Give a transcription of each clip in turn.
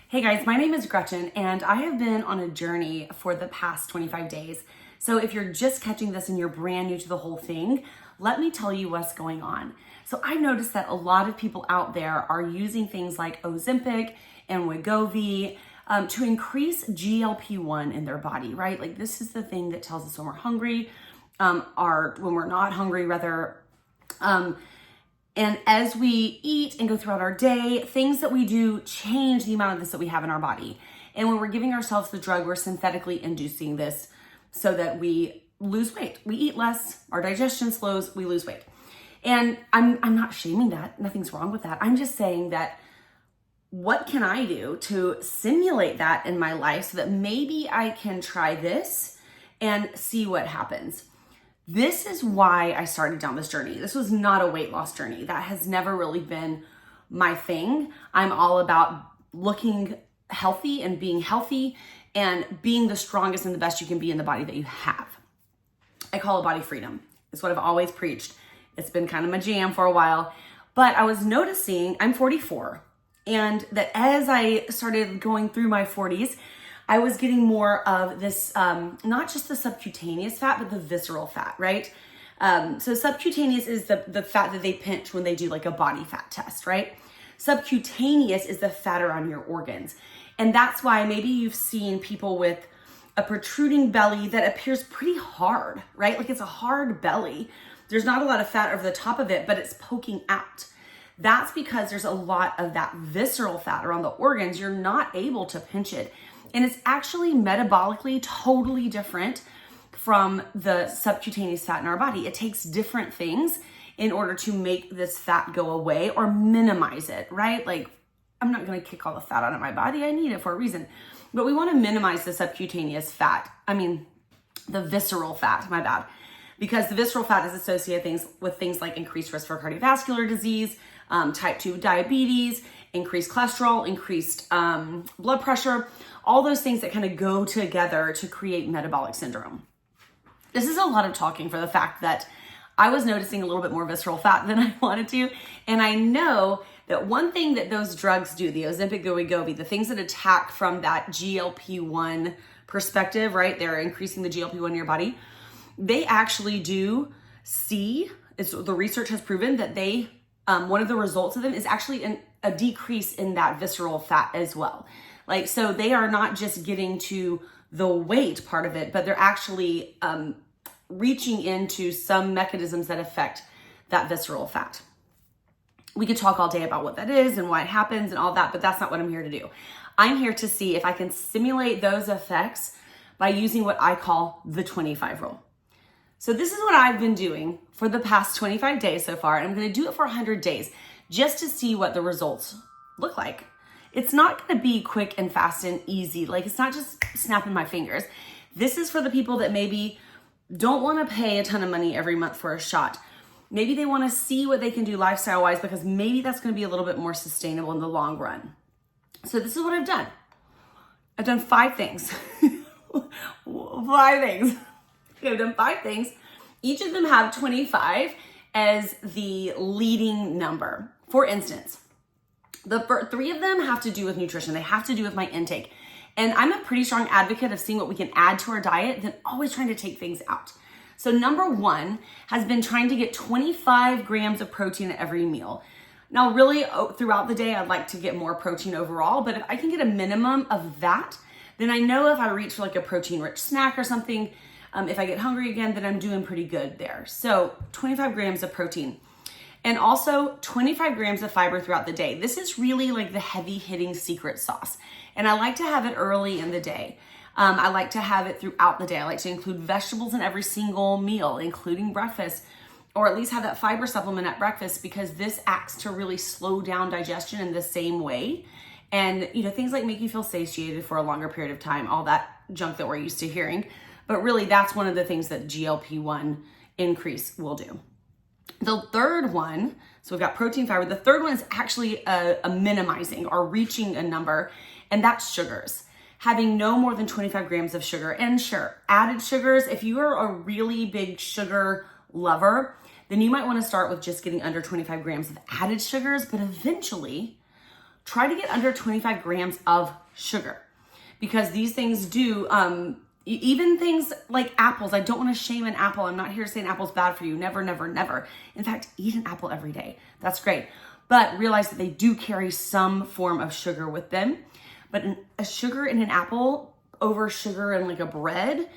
Hey guys, my name is Gretchen and I have been on a journey for the past 25 days. So if you're just catching this and you're brand new to the whole thing, let me tell you what's going on. So I noticed that a lot of people out there are using things like Ozempic and Wegovy to increase GLP-1 in their body, right? Like this is the thing that tells us when we're hungry, or when we're not hungry rather. And as we eat and go throughout our day, things that we do change the amount of this that we have in our body. And when we're giving ourselves the drug, we're synthetically inducing this so that we lose weight. We eat less, our digestion slows, we lose weight. And I'm not shaming that. Nothing's wrong with that. I'm just saying that what can I do to simulate that in my life so that maybe I can try this and see what happens. This is why I started down this journey. This was not a weight loss journey. That has never really been my thing. I'm all about looking healthy and being the strongest and the best you can be in the body that you have. I call it body freedom. It's what I've always preached. It's been kind of my jam for a while, but I was noticing I'm 44 and that as I started going through my 40s, I was getting more of this, not just the subcutaneous fat, but the visceral fat, right? So subcutaneous is the fat that they pinch when they do like a body fat test, right? Subcutaneous is the fat around your organs. And that's why maybe you've seen people with a protruding belly that appears pretty hard, right? Like it's a hard belly. There's not a lot of fat over the top of it, but it's poking out. That's because there's a lot of that visceral fat around the organs. You're not able to pinch it. And it's actually metabolically totally different from the subcutaneous fat in our body. It takes different things in order to make this fat go away or minimize it, right? Like, I'm not gonna kick all the fat out of my body. I need it for a reason. But we wanna minimize the subcutaneous fat. The visceral fat, my bad. Because the visceral fat is associated with things like increased risk for cardiovascular disease, type 2 diabetes, increased cholesterol, increased blood pressure, all those things that kind of go together to create metabolic syndrome. This is a lot of talking for the fact that I was noticing a little bit more visceral fat than I wanted to. And I know that one thing that those drugs do, the Ozempic, the Wegovy, the things that attack from that GLP-1 perspective, right? They're increasing the GLP-1 in your body. They actually do see, the research has proven that one of the results of them is actually a decrease in that visceral fat as well. Like, so they are not just getting to the weight part of it, but they're actually reaching into some mechanisms that affect that visceral fat. We could talk all day about what that is and why it happens and all that, but that's not what I'm here to do. I'm here to see if I can simulate those effects by using what I call the 25 rule. So this is what I've been doing for the past 25 days so far, and I'm gonna do it for 100 days just to see what the results look like. It's not gonna be quick and fast and easy. Like, it's not just snapping my fingers. This is for the people that maybe don't wanna pay a ton of money every month for a shot. Maybe they wanna see what they can do lifestyle-wise because maybe that's gonna be a little bit more sustainable in the long run. So this is what I've done. I've done 5 things. 5 things. I've done 5 things. Each of them have 25 as the leading number. For instance, the 3 of them have to do with nutrition. They have to do with my intake. And I'm a pretty strong advocate of seeing what we can add to our diet than always trying to take things out. So number 1 has been trying to get 25 grams of protein at every meal. Now, really, throughout the day, I'd like to get more protein overall, but if I can get a minimum of that, then I know if I reach for like a protein-rich snack or something, if I get hungry again, then I'm doing pretty good there. So 25 grams of protein. And also 25 grams of fiber throughout the day. This is really like the heavy hitting secret sauce. And I like to have it early in the day. I like to have it throughout the day. I like to include vegetables in every single meal, including breakfast, or at least have that fiber supplement at breakfast because this acts to really slow down digestion in the same way. And things like make you feel satiated for a longer period of time, all that junk that we're used to hearing. But really, that's one of the things that GLP-1 increase will do. The third one, so we've got protein, fiber. The third one is actually a minimizing or reaching a number, and that's sugars. Having no more than 25 grams of sugar. And sure, added sugars, if you are a really big sugar lover, then you might want to start with just getting under 25 grams of added sugars, but eventually try to get under 25 grams of sugar, because these things do, even things like apples. I don't want to shame an apple. I'm not here to say an apple's bad for you. Never, never, never. In fact, eat an apple every day. That's great. But realize that they do carry some form of sugar with them. But a sugar in an apple over sugar in like a bread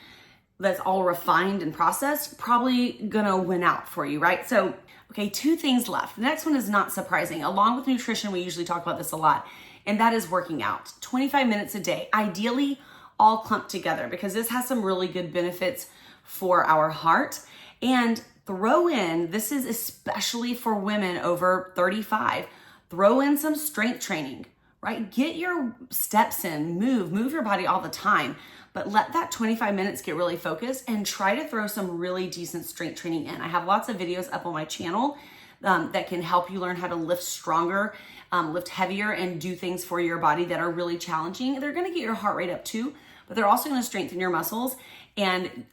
that's all refined and processed, probably gonna win out for you, right? So, okay, 2 things left. The next one is not surprising. Along with nutrition, we usually talk about this a lot, and that is working out. 25 minutes a day, ideally all clumped together, because this has some really good benefits for our heart. And throw in, this is especially for women over 35, throw in some strength training, right? Get your steps in, move your body all the time, but let that 25 minutes get really focused and try to throw some really decent strength training in. I have lots of videos up on my channel that can help you learn how to lift stronger, lift heavier, and do things for your body that are really challenging. They're gonna get your heart rate up too, but they're also gonna strengthen your muscles, and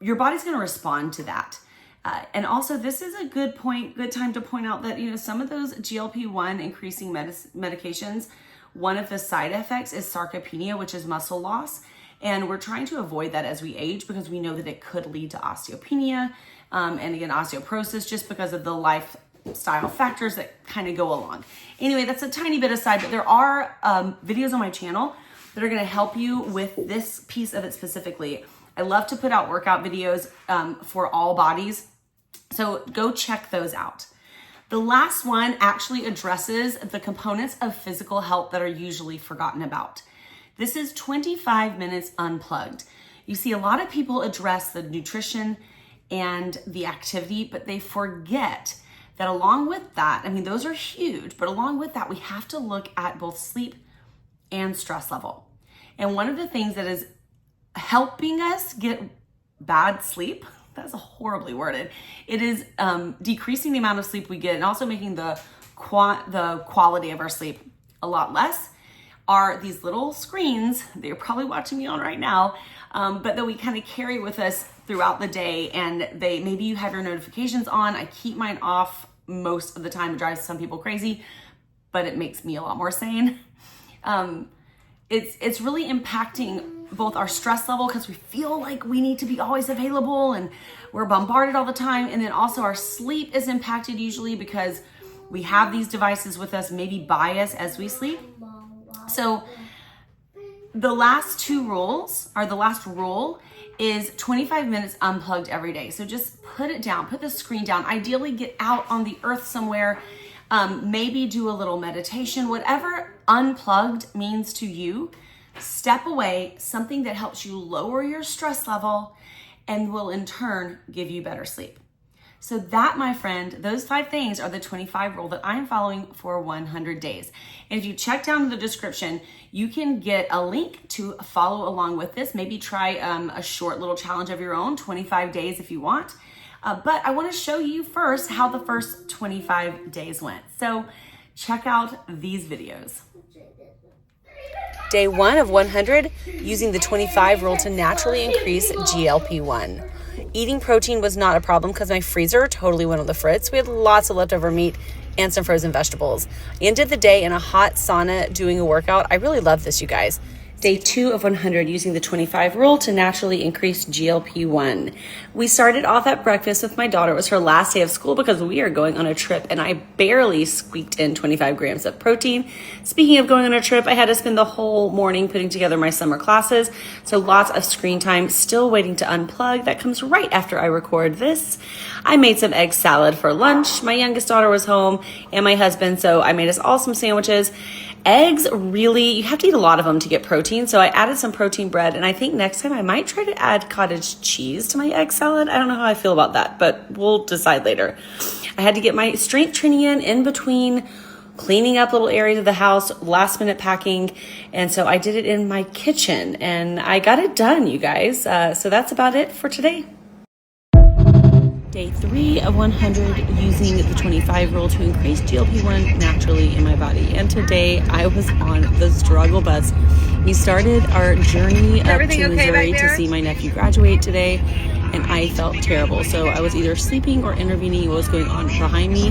your body's gonna respond to that. And also, this is a good time to point out that, some of those GLP-1 increasing medications, one of the side effects is sarcopenia, which is muscle loss. And we're trying to avoid that as we age, because we know that it could lead to osteopenia, and again, osteoporosis, just because of the lifestyle factors that kind of go along. Anyway, that's a tiny bit aside, but there are videos on my channel that are gonna help you with this piece of it specifically. I love to put out workout videos for all bodies, so go check those out. The last one actually addresses the components of physical health that are usually forgotten about. This is 25 minutes unplugged. You see, a lot of people address the nutrition and the activity, but they forget that along with that, those are huge, but along with that, we have to look at both sleep and stress level. And one of the things that is helping us get bad sleep, that's horribly worded, it is decreasing the amount of sleep we get and also making the quality of our sleep a lot less, are these little screens that you're probably watching me on right now, but that we kind of carry with us throughout the day. And maybe you have your notifications on. I keep mine off most of the time. It drives some people crazy, but it makes me a lot more sane. It's really impacting both our stress level, because we feel like we need to be always available and we're bombarded all the time. And then also our sleep is impacted usually because we have these devices with us, maybe by us as we sleep. So the last rule is 25 minutes unplugged every day. So just put it down, put the screen down, ideally get out on the earth somewhere, maybe do a little meditation, whatever unplugged means to you. Step away, something that helps you lower your stress level and will in turn give you better sleep. So that, my friend, those 5 things are the 25 rule that I'm following for 100 days. And if you check down in the description, you can get a link to follow along with this. Maybe try a short little challenge of your own, 25 days if you want. But I want to show you first how the first 25 days went. So check out these videos. Day 1 of 100, using the 25 rule to naturally increase GLP-1. Eating protein was not a problem because my freezer totally went on the fritz. We had lots of leftover meat and some frozen vegetables. I ended the day in a hot sauna doing a workout. I really love this, you guys. Day 2 of 100, using the 25 rule to naturally increase GLP-1. We started off at breakfast with my daughter. It was her last day of school because we are going on a trip, and I barely squeaked in 25 grams of protein. Speaking of going on a trip, I had to spend the whole morning putting together my summer classes, so lots of screen time, still waiting to unplug. That comes right after I record this. I made some egg salad for lunch. My youngest daughter was home and my husband, so I made us all some sandwiches. Eggs, really, you have to eat a lot of them to get protein. So I added some protein bread, and I think next time I might try to add cottage cheese to my egg salad. I don't know how I feel about that, but we'll decide later. I had to get my strength training in between cleaning up little areas of the house, last minute packing. And so I did it in my kitchen and I got it done, you guys. So that's about it for today. Day 3 of 100 using the 25 rule to increase GLP-1 naturally in my body. And today I was on the struggle bus. We started our journey up to Missouri to see my nephew graduate today, and I felt terrible. So I was either sleeping or intervening what was going on behind me.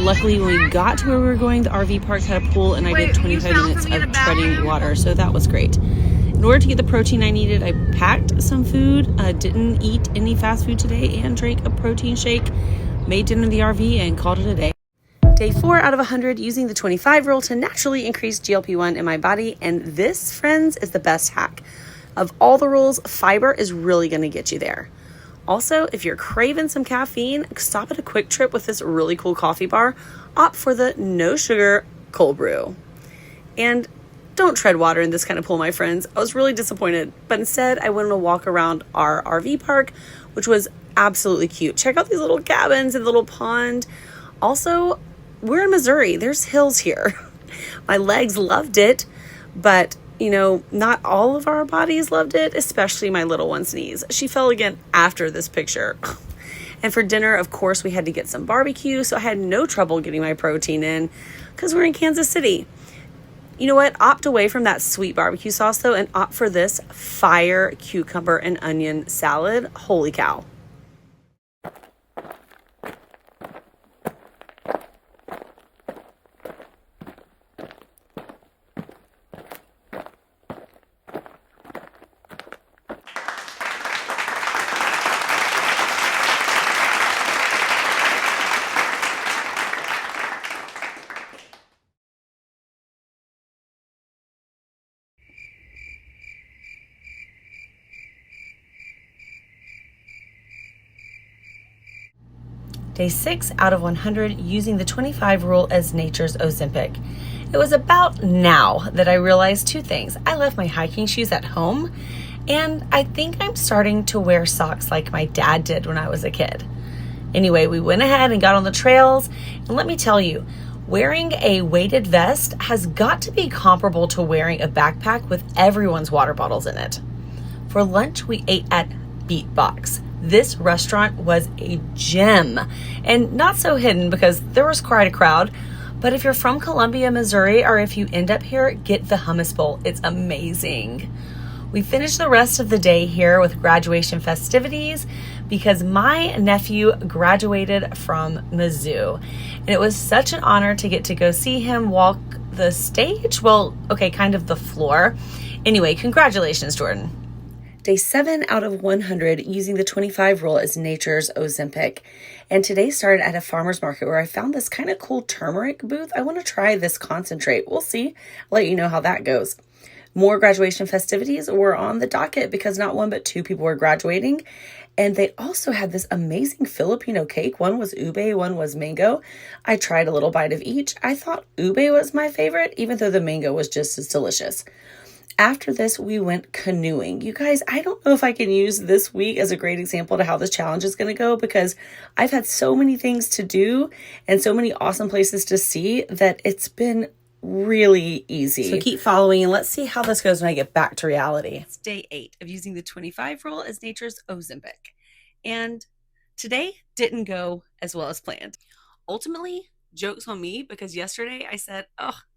Luckily, when we got to where we were going, the RV park had a pool, and I did 25 minutes of treading water, so that was great. In order to get the protein I needed, I packed some food, didn't eat any fast food today, and drank a protein shake, made dinner in the RV, and called it a day. Day 4 out of 100 using the 25 rule to naturally increase GLP-1 in my body. And this, friends, is the best hack. Of all the rules, fiber is really going to get you there. Also, if you're craving some caffeine, stop at a Quick Trip with this really cool coffee bar. Opt for the no sugar cold brew. And don't tread water in this kind of pool, my friends. I was really disappointed, but instead I went on a walk around our RV park, which was absolutely cute. Check out these little cabins and the little pond. Also, we're in Missouri. There's hills here. My legs loved it, but not all of our bodies loved it, especially my little one's knees. She fell again after this picture. And for dinner, of course, we had to get some barbecue, so I had no trouble getting my protein in because we're in Kansas City. You know what? Opt away from that sweet barbecue sauce, though, and opt for this fire cucumber and onion salad. Holy cow. Day 6 out of 100 using the 25 rule as nature's Ozempic. It was about now that I realized two things. I left my hiking shoes at home, and I think I'm starting to wear socks like my dad did when I was a kid. Anyway, we went ahead and got on the trails, and let me tell you, wearing a weighted vest has got to be comparable to wearing a backpack with everyone's water bottles in it. For lunch, we ate at Beatbox. This restaurant was a gem, and not so hidden because there was quite a crowd. But if you're from Columbia, Missouri, or if you end up here, get the hummus bowl. It's amazing. We finished the rest of the day here with graduation festivities because my nephew graduated from Mizzou. And it was such an honor to get to go see him walk the stage. Well, okay, kind of the floor. Anyway, congratulations, Jordan. Day 7 out of 100 using the 25 rule as nature's Ozempic. And today started at a farmer's market where I found this kind of cool turmeric booth. I want to try this concentrate. We'll see. I'll let you know how that goes. More graduation festivities were on the docket because not one but two people were graduating. And they also had this amazing Filipino cake. One was ube, one was mango. I tried a little bite of each. I thought ube was my favorite, even though the mango was just as delicious. After this, we went canoeing. You guys, I don't know if I can use this week as a great example to how this challenge is going to go because I've had so many things to do and so many awesome places to see that it's been really easy. So keep following and let's see how this goes when I get back to reality. It's day 8 of using the 25 rule as nature's Ozempic. And today didn't go as well as planned. Ultimately, joke's on me because yesterday I said,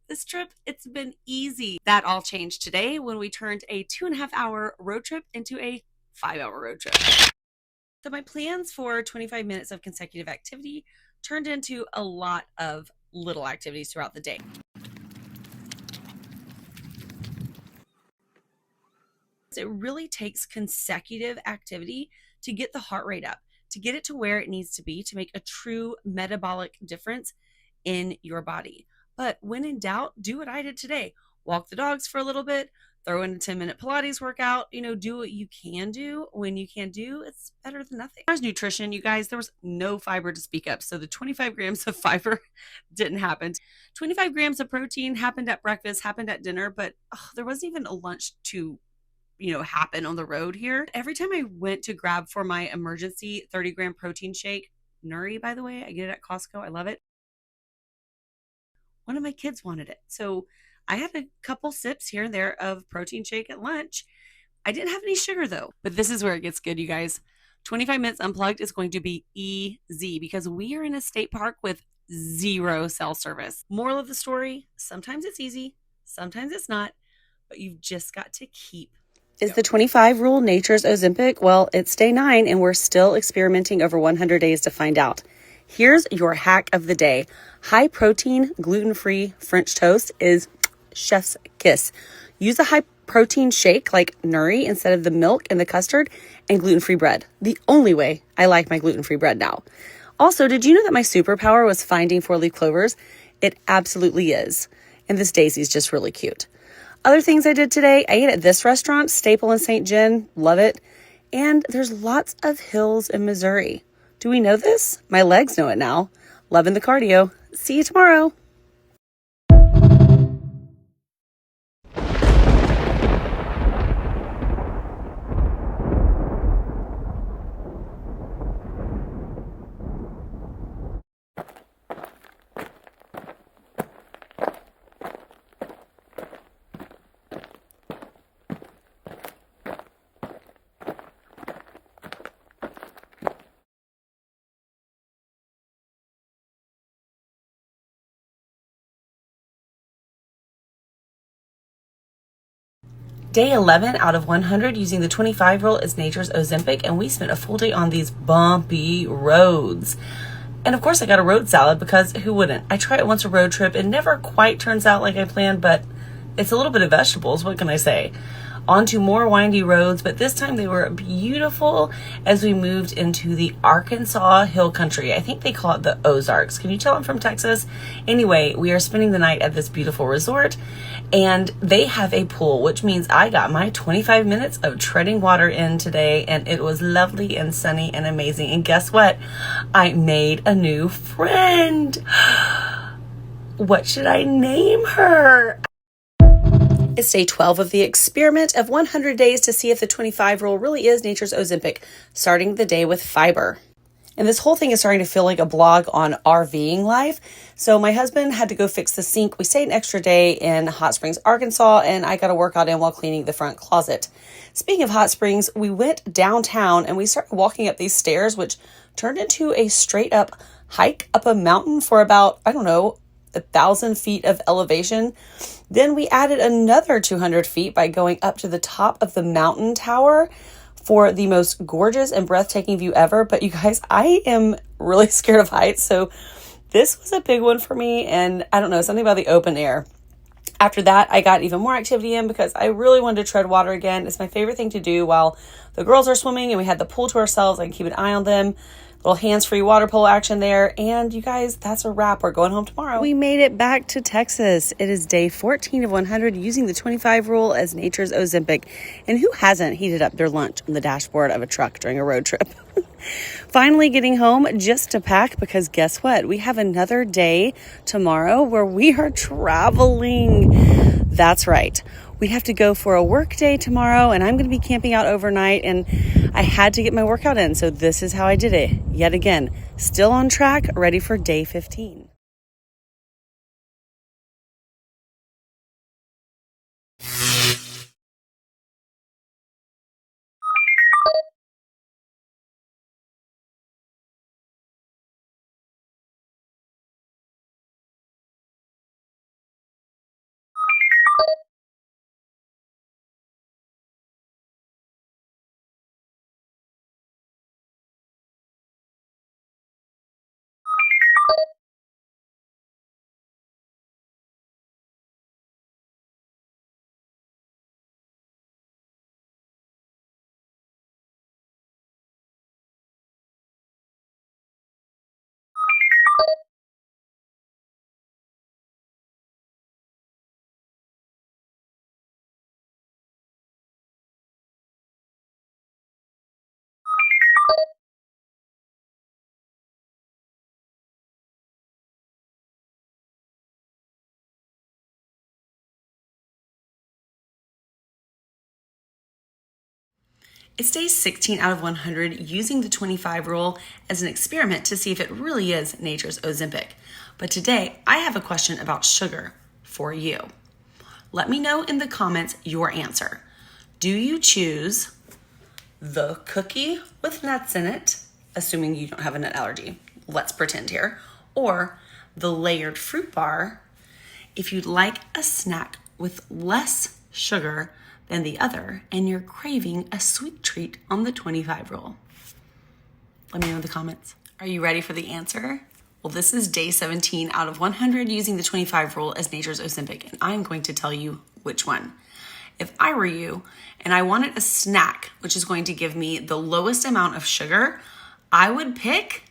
this trip, it's been easy. That all changed today when we turned a 2.5-hour road trip into a 5-hour road trip. So my plans for 25 minutes of consecutive activity turned into a lot of little activities throughout the day. It really takes consecutive activity to get the heart rate up, to get it to where it needs to be to make a true metabolic difference in your body. But when in doubt, do what I did today. Walk the dogs for a little bit, throw in a 10-minute Pilates workout, do what you can do when you can do. It's better than nothing. As far as nutrition, you guys, there was no fiber to speak of. So the 25 grams of fiber didn't happen. 25 grams of protein happened at breakfast, happened at dinner, but there wasn't even a lunch to happen on the road here. Every time I went to grab for my emergency 30-gram protein shake, Nuri, by the way, I get it at Costco. I love it. One of my kids wanted it. So I had a couple sips here and there of protein shake at lunch. I didn't have any sugar though, but this is where it gets good, you guys. 25 minutes unplugged is going to be easy because we are in a state park with zero cell service. Moral of the story, sometimes it's easy, sometimes it's not, but you've just got to keep. Is the 25 rule nature's Ozempic? Well, it's day 9 and we're still experimenting over 100 days to find out. Here's your hack of the day. High protein, gluten-free French toast is chef's kiss. Use a high protein shake like Nuri instead of the milk and the custard, and gluten-free bread. The only way I like my gluten-free bread now. Also, did you know that my superpower was finding 4-leaf clovers? It absolutely is. And this daisy's just really cute. Other things I did today, I ate at this restaurant, Staple in St. John, love it. And there's lots of hills in Missouri. Do we know this? My legs know it now. Loving the cardio. See you tomorrow. Day 11 out of 100 using the 25 rule is nature's Ozempic, and we spent a full day on these bumpy roads. And of course I got a road salad because who wouldn't? I try it once a road trip. It never quite turns out like I planned, but it's a little bit of vegetables. What can I say? On to more windy roads, but this time they were beautiful as we moved into the Arkansas Hill Country. I think they call it the Ozarks. Can you tell I'm from Texas? Anyway, we are spending the night at this beautiful resort, and they have a pool, which means I got my 25 minutes of treading water in today, and it was lovely and sunny and amazing. And guess what? I made a new friend. What should I name her? It's day 12 of the experiment of 100 days to see if the 25 rule really is nature's Ozempic, starting the day with fiber. And this whole thing is starting to feel like a blog on RVing life. So my husband had to go fix the sink. We stayed an extra day in Hot Springs, Arkansas, and I got a workout in while cleaning the front closet. Speaking of Hot Springs, we went downtown and we started walking up these stairs, which turned into a straight up hike up a mountain for about, 1,000 feet of elevation. Then we added another 200 feet by going up to the top of the mountain tower for the most gorgeous and breathtaking view ever. But you guys, I am really scared of heights, so this was a big one for me. And I don't know, something about the open air. After that, I got even more activity in because I really wanted to tread water again. It's my favorite thing to do while the girls are swimming and we had the pool to ourselves. I can keep an eye on them. Little hands-free water polo action there. And you guys, that's a wrap. We're going home tomorrow. We made it back to Texas. It is day 14 of 100 using the 25 rule as nature's Ozempic. And who hasn't heated up their lunch on the dashboard of a truck during a road trip? Finally getting home just to pack because guess what? We have another day tomorrow where we are traveling. That's right. We have to go for a work day tomorrow and I'm going to be camping out overnight and I had to get my workout in. So this is how I did it. Yet again, still on track, ready for day 15. It's day 16 out of 100 using the 25 rule as an experiment to see if it really is nature's Ozempic. But today, I have a question about sugar for you. Let me know in the comments your answer. Do you choose the cookie with nuts in it, assuming you don't have a nut allergy, let's pretend here, or the layered fruit bar if you'd like a snack with less sugar than the other and you're craving a sweet treat on the 25 rule. Let me know in the comments. Are you ready for the answer? Well, this is day 17 out of 100 using the 25 rule as nature's Ozempic, and I'm going to tell you which one. If I were you and I wanted a snack, which is going to give me the lowest amount of sugar, I would pick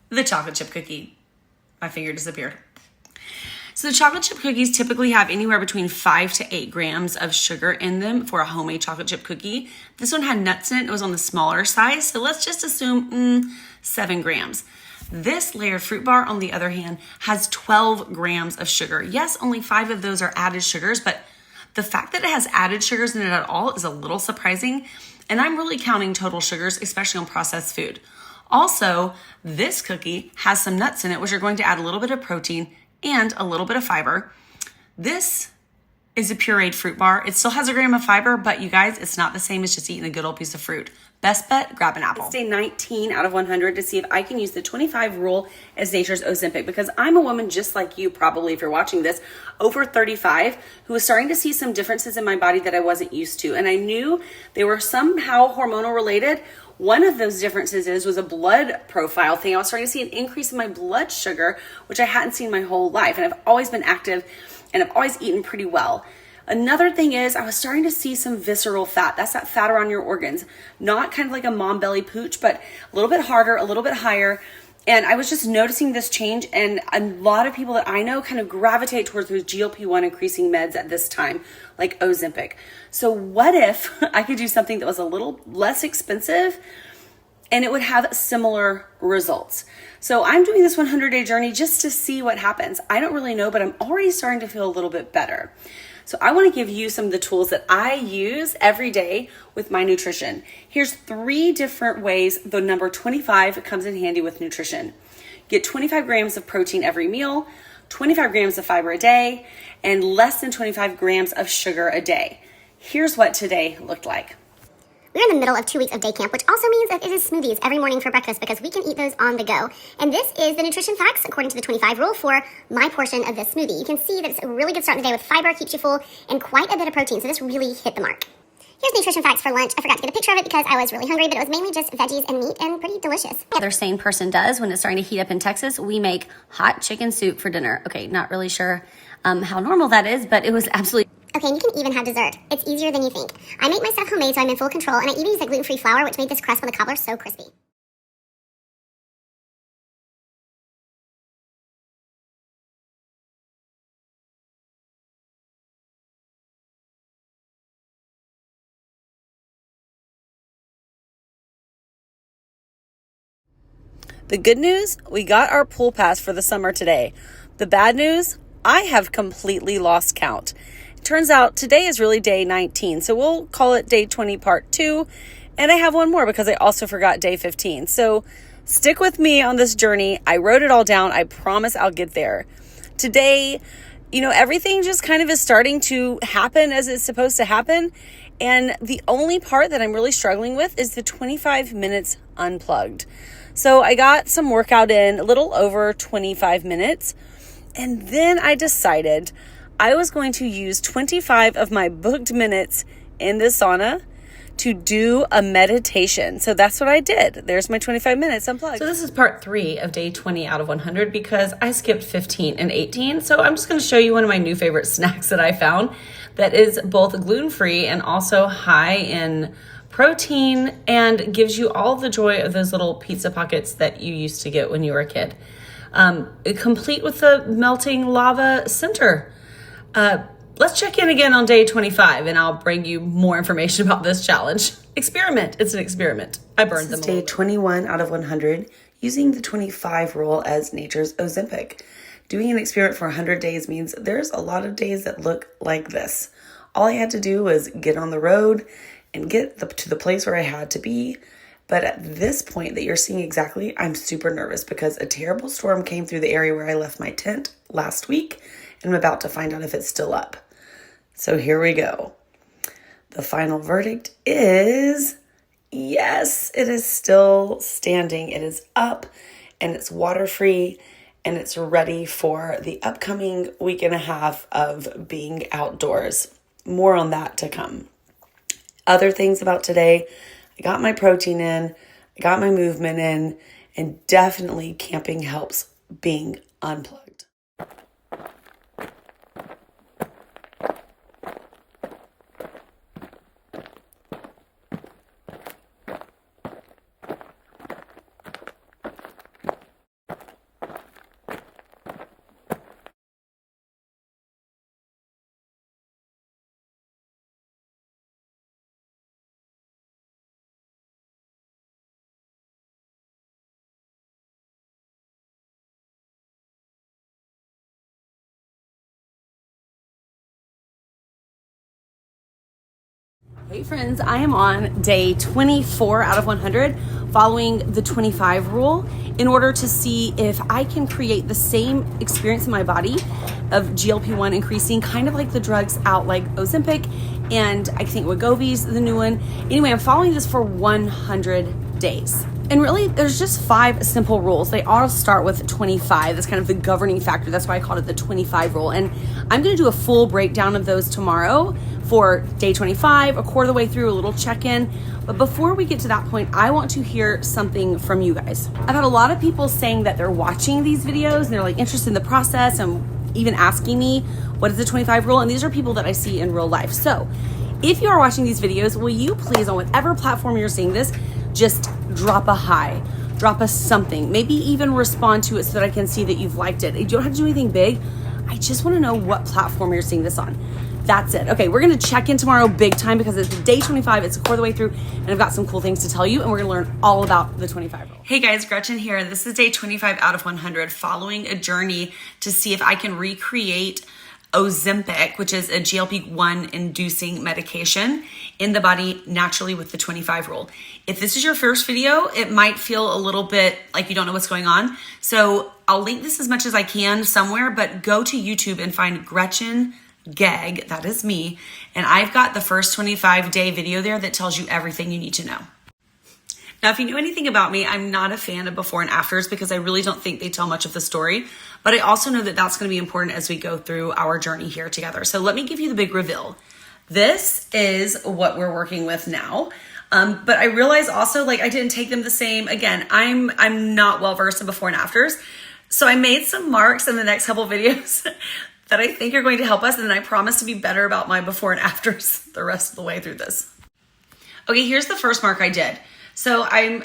the chocolate chip cookie. My finger disappeared. So the chocolate chip cookies typically have anywhere between 5 to 8 grams of sugar in them for a homemade chocolate chip cookie. This one had nuts in it. It was on the smaller size. So let's just assume 7 grams. This layered fruit bar, on the other hand, has 12 grams of sugar. Yes, only 5 of those are added sugars, but the fact that it has added sugars in it at all is a little surprising. And I'm really counting total sugars, especially on processed food. Also, this cookie has some nuts in it, which are going to add a little bit of protein and a little bit of fiber. This is a pureed fruit bar. It still has a gram of fiber, but you guys, it's not the same as just eating a good old piece of fruit. Best bet, grab an apple. It's day 19 out of 100 to see if I can use the 25 rule as nature's Ozempic, because I'm a woman just like you, probably if you're watching this, over 35, who was starting to see some differences in my body that I wasn't used to. And I knew they were somehow hormonal related. One of those differences was a blood profile thing. I was starting to see an increase in my blood sugar, which I hadn't seen my whole life. And I've always been active and I've always eaten pretty well. Another thing is I was starting to see some visceral fat. That's that fat around your organs. Not kind of like a mom belly pooch, but a little bit harder, a little bit higher. And I was just noticing this change, and a lot of people that I know kind of gravitate towards those GLP-1 increasing meds at this time, like Ozempic. So what if I could do something that was a little less expensive and it would have similar results? So I'm doing this 100-day journey just to see what happens. I don't really know, but I'm already starting to feel a little bit better. So I want to give you some of the tools that I use every day with my nutrition. Here's 3 different ways the number 25 comes in handy with nutrition. Get 25 grams of protein every meal, 25 grams of fiber a day, and less than 25 grams of sugar a day. Here's what today looked like. We're in the middle of 2 weeks of day camp, which also means that it is smoothies every morning for breakfast because we can eat those on the go. And this is the nutrition facts according to the 25 rule for my portion of this smoothie. You can see that it's a really good start in the day with fiber, keeps you full, and quite a bit of protein. So this really hit the mark. Here's nutrition facts for lunch. I forgot to get a picture of it because I was really hungry, but it was mainly just veggies and meat and pretty delicious. Other sane person does when it's starting to heat up in Texas. We make hot chicken soup for dinner. Okay, not really sure how normal that is, but it was absolutely... Okay, and you can even have dessert. It's easier than you think. I make my stuff homemade, so I'm in full control, and I even use a gluten-free flour, which made this crust on the cobbler so crispy. The good news, we got our pool pass for the summer today. The bad news, I have completely lost count. Turns out today is really day 19, so we'll call it day 20 part 2, and I have one more because I also forgot day 15. So stick with me on this journey. I wrote it all down. I promise I'll get there. Today, everything just kind of is starting to happen as it's supposed to happen, and the only part that I'm really struggling with is the 25 minutes unplugged. So I got some workout in, a little over 25 minutes, and then I decided I was going to use 25 of my booked minutes in the sauna to do a meditation. So that's what I did. There's my 25 minutes unplugged. So this is part 3 of day 20 out of 100 because I skipped 15 and 18. So I'm just going to show you one of my new favorite snacks that I found that is both gluten-free and also high in protein and gives you all the joy of those little pizza pockets that you used to get when you were a kid. Complete with the melting lava center. Let's check in again on day 25 and I'll bring you more information about this challenge. Experiment. It's an experiment. I burned them. Day 21 out of 100 using the 25 rule as nature's Ozempic. Doing an experiment for 100 days means there's a lot of days that look like this. All I had to do was get on the road and get to the place where I had to be. But at this point that you're seeing exactly, I'm super nervous because a terrible storm came through the area where I left my tent last week. And I'm about to find out if it's still up. So here we go. The final verdict is yes, it is still standing. It is up and it's water-free and it's ready for the upcoming week and a half of being outdoors. More on that to come. Other things about today, I got my protein in, I got my movement in, and definitely camping helps being unplugged. Hey friends, I am on day 24 out of 100 following the 25 rule in order to see if I can create the same experience in my body of GLP-1 increasing, kind of like the drugs out like Ozempic, and I think Wegovy's the new one. Anyway, I'm following this for 100 days. And really, there's just 5 simple rules. They all start with 25. That's kind of the governing factor. That's why I called it the 25 rule. And I'm going to do a full breakdown of those tomorrow for day 25, a quarter of the way through, a little check-in. But before we get to that point, I want to hear something from you guys. I've had a lot of people saying that they're watching these videos and they're like interested in the process and even asking me, what is the 25 rule? And these are people that I see in real life. So if you are watching these videos, will you please, on whatever platform you're seeing this, just drop a hi, drop us something, maybe even respond to it so that I can see that you've liked it. You don't have to do anything big. I just want to know what platform you're seeing this on. That's it. Okay, we're going to check in tomorrow big time because it's day 25. It's a quarter of the way through and I've got some cool things to tell you and we're going to learn all about the 25 rule. Hey guys, Gretchen here. This is day 25 out of 100 following a journey to see if I can recreate Ozempic, which is a GLP-1 inducing medication in the body naturally with the 25 rule. If this is your first video, it might feel a little bit like you don't know what's going on. So I'll link this as much as I can somewhere, but go to YouTube and find Gretchen Gag, that is me, and I've got the first 25-day video there that tells you everything you need to know. Now, if you know anything about me, I'm not a fan of before and afters because I really don't think they tell much of the story, but I also know that that's going to be important as we go through our journey here together. So let me give you the big reveal. This is what we're working with now. But I realize also, like, I didn't take them the same. Again, I'm not well versed in before and afters. So I made some marks in the next couple videos that I think are going to help us. And then I promise to be better about my before and afters the rest of the way through this. Okay, here's the first mark I did. So I'm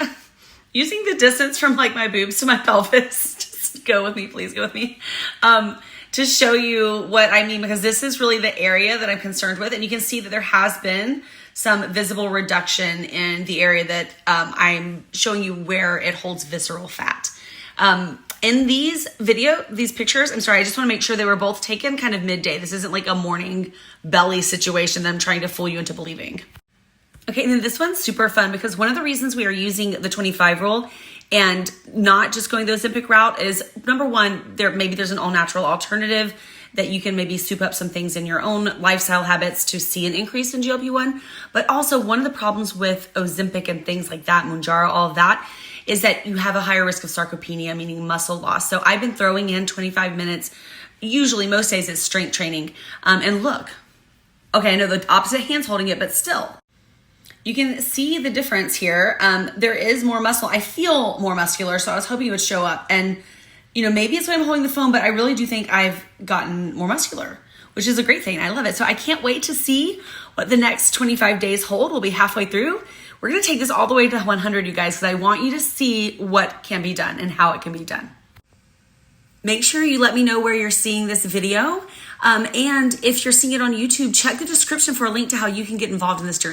using the distance from like my boobs to my pelvis. Just go with me, please go with me. To show you what I mean, because this is really the area that I'm concerned with. And you can see that there has been some visible reduction in the area that I'm showing you where it holds visceral fat. In these pictures, I'm sorry, I just want to make sure they were both taken kind of midday. This isn't like a morning belly situation that I'm trying to fool you into believing. Okay, and then this one's super fun because one of the reasons we are using the 25 rule and not just going the Ozempic route is, number one, maybe there's an all-natural alternative that you can maybe soup up some things in your own lifestyle habits to see an increase in GLP-1. But also one of the problems with Ozempic and things like that, Mounjaro, all of that, is that you have a higher risk of sarcopenia, meaning muscle loss. So I've been throwing in 25 minutes, usually most days it's strength training. And look, okay, I know the opposite hand's holding it, but still. You can see the difference here. There is more muscle. I feel more muscular, so I was hoping it would show up. And, you know, maybe it's when I'm holding the phone, but I really do think I've gotten more muscular, which is a great thing. I love it. So I can't wait to see what the next 25 days hold. We'll be halfway through. We're going to take this all the way to 100, you guys, because I want you to see what can be done and how it can be done. Make sure you let me know where you're seeing this video. And if you're seeing it on YouTube, check the description for a link to how you can get involved in this journey.